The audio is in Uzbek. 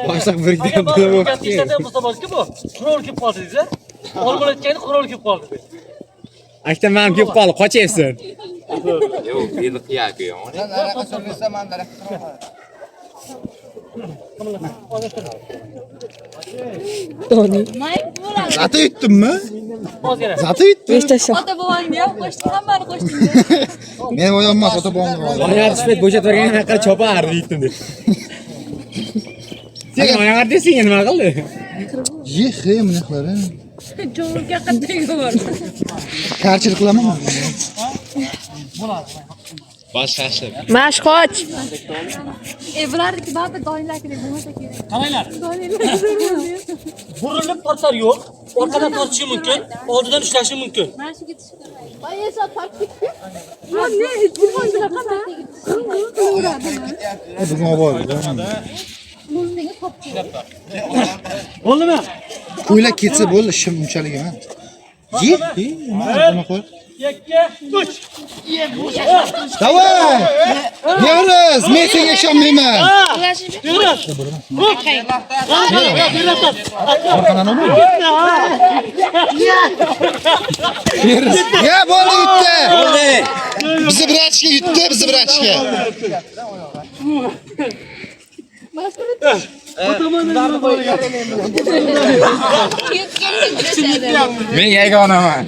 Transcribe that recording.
Boshliq birga bo'lib o'tdi. Ishlarda bo'lsa boshqa bu. Qurol kelib qoldi desa. Olmayotgani qurol kelib qoldi. Akta men kelib qoldi, qochyapsan. Yo'q, beliq yo'q. Zata yutdimmi? Ozgina. Zata yutdim. Ota bobongni ham qo'shdi, hammani qo'shdingiz. Men o'yonmas ota bobomni. Oyog'i tushib bo'shatib bergan haqqa chopardi yutdim deb. Sen oyog'i desang nima qildi? Yexe bunaqa. Jo'rga qattiq bor. Karchil qilaman. Boshqasi. Mashqoch. Bularniki ba'zi doylarga bo'lmasa kerak. Qaranglar. Doylar. Burilib tortar yo'q. Orqadan tortishi mumkin, oldidan ushlashi mumkin. Mana shu ketish kerak. Bayesa taktikni. Bu ne? Telefon bilan qana? Bugun obordi. Bunga topchi. Bo'ldimi? Ko'ylak ketsa bo'ldi, ishim unchalik emas. Ye, nima qo'y? 2 3. Davay! Yariz, men senga ishonmayman. Yurib. Orqadan olma. Yariz. Ya bo'ldi yutdi. Bizni bir achga yutdi, bizni bir achga. Men yagonaman.